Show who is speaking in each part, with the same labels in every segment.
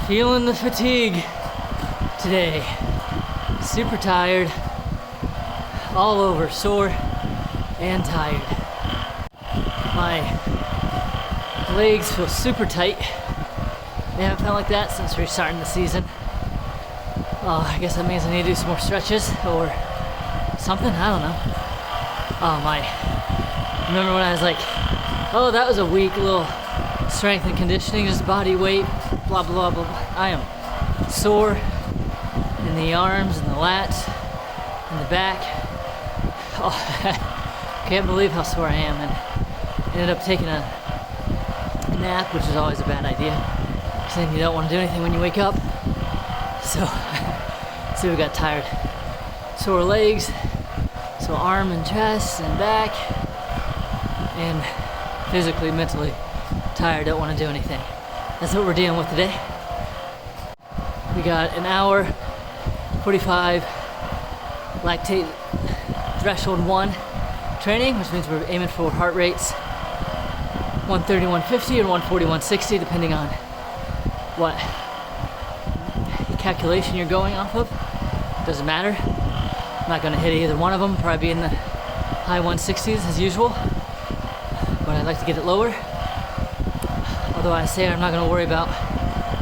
Speaker 1: Feeling the fatigue today. Super tired, all over, sore and tired. My legs feel super tight. They haven't felt like that since restarting the season. I guess that means I need to do some more stretches or something, I don't know. Remember when I was like, oh, that was a weak little strength and conditioning, just body weight, blah, blah, blah, blah. I am sore in the arms and the lats and the back. Oh, can't believe how sore I am, and ended up taking a nap, which is always a bad idea, because then you don't want to do anything when you wake up. So we got tired. Sore legs, so arm and chest and back, and physically, mentally tired, don't want to do anything. That's what we're dealing with today. We got an hour, 45 lactate threshold 1 training, which means we're aiming for heart rates 130, 150, and 140, 160, depending on what calculation you're going off of. Doesn't matter. I'm not going to hit either one of them. Probably be in the high 160s as usual, but I'd like to get it lower. Although I say I'm not going to worry about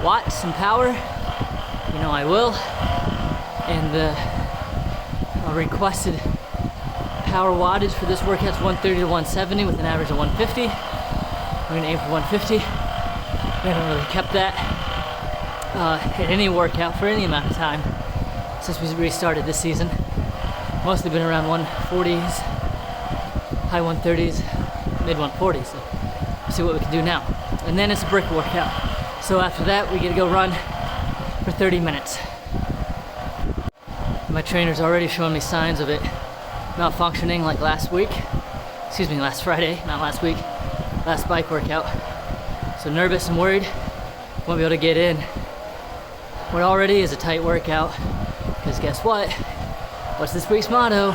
Speaker 1: watts and power, you know I will. And the requested power wattage for this workout is 130 to 170 with an average of 150. We're going to aim for 150. We haven't really kept that in any workout for any amount of time since we restarted this season. Mostly been around 140s, high 130s, mid 140s. So we'll see what we can do now. And then it's a brick workout. So after that, we get to go run for 30 minutes. My trainer's already showing me signs of it malfunctioning like last Friday, not last week, last bike workout. So nervous and worried, won't be able to get in what already is a tight workout, because guess what? What's this week's motto?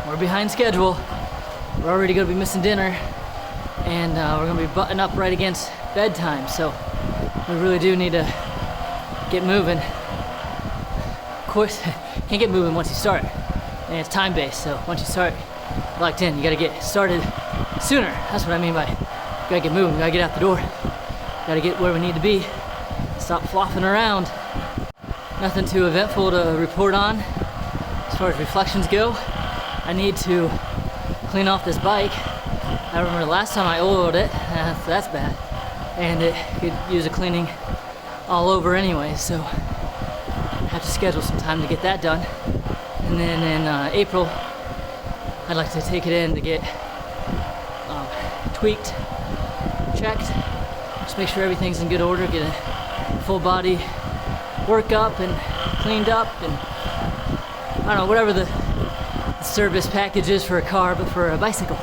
Speaker 1: We're behind schedule. We're already going to be missing dinner, and we're going to be buttoned up right against bedtime, so we really do need to get moving. Of course, can't get moving once you start, and it's time-based, so once you start locked in, you got to get started sooner. That's what I mean by gotta get moving, gotta get out the door, gotta get where we need to be, stop flopping around. Nothing too eventful to report on as far as reflections go. I need to clean off this bike. I remember the last time I oiled it, that's bad, and it could use a cleaning all over anyway, so I have to schedule some time to get that done. And then in April, I'd like to take it in to get tweaked, checked, just make sure everything's in good order, get a full body workup and cleaned up, and I don't know, whatever the service package is for a car, but for a bicycle.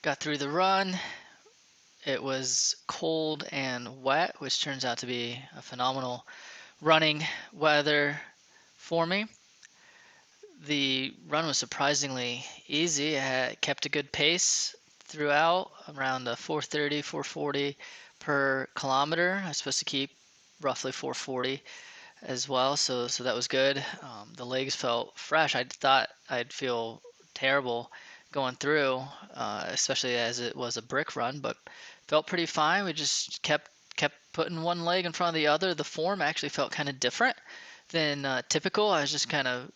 Speaker 1: Got through the run. It was cold and wet, which turns out to be a phenomenal running weather for me. The run was surprisingly easy. I kept a good pace throughout, around 430, 440 per kilometer. I was supposed to keep roughly 440 as well, so that was good. The legs felt fresh. I thought I'd feel terrible going through, especially as it was a brick run, but felt pretty fine. We just kept putting one leg in front of the other. The form actually felt kind of different than typical. I was just kind of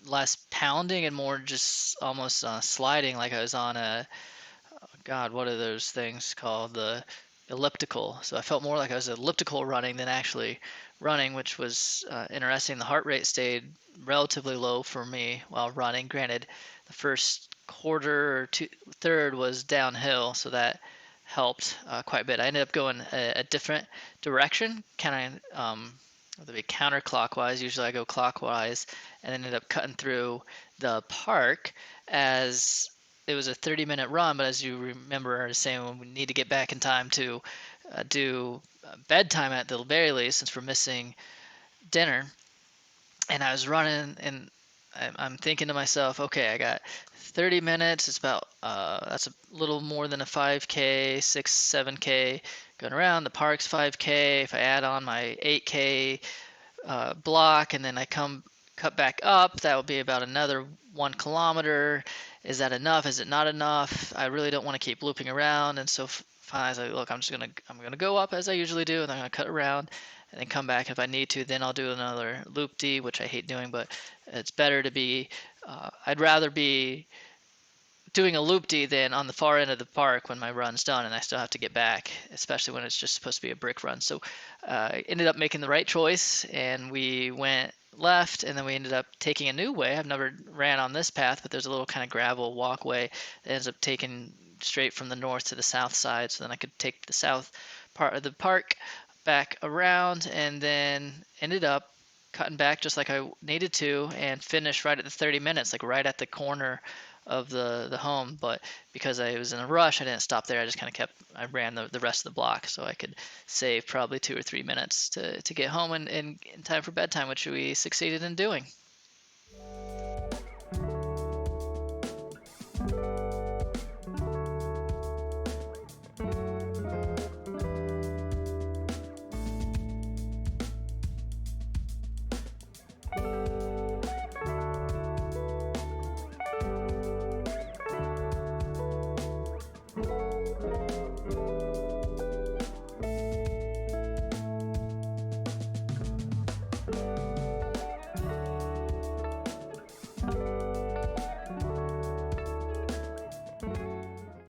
Speaker 1: less pounding and more just almost sliding, like I was on what are those things called? The elliptical. So I felt more like I was elliptical running than actually running, which was interesting. The heart rate stayed relatively low for me while running. Granted, the first quarter or third was downhill, so that helped quite a bit. I ended up going a different direction, kind of counterclockwise. Usually I go clockwise, and ended up cutting through the park as it was a 30-minute run. But as you remember, I was saying we need to get back in time to do bedtime at the very least, since we're missing dinner. And I was running, and I'm thinking to myself, okay, I got 30 minutes. It's about that's a little more than a 5K, 6, 7K going around. The park's 5K. If I add on my 8K block and then I cut back up, that will be about another 1 kilometer. Is that enough? Is it not enough? I really don't want to keep looping around, and so finally I was like, look, I'm gonna go up as I usually do, and I'm gonna cut around and then come back if I need to. Then I'll do another loop D, which I hate doing, but it's better to be. I'd rather be doing a loop D than on the far end of the park when my run's done and I still have to get back, especially when it's just supposed to be a brick run. So I ended up making the right choice, and we went left, and then we ended up taking a new way. I've never ran on this path, but there's a little kind of gravel walkway that ends up taking straight from the north to the south side, so then I could take the south part of the park back around, and then ended up cutting back just like I needed to and finish right at the 30 minutes, like right at the corner of the home. But because I was in a rush, I didn't stop there. I just kind of I ran the rest of the block so I could save probably 2 or 3 minutes to get home in time for bedtime, which we succeeded in doing.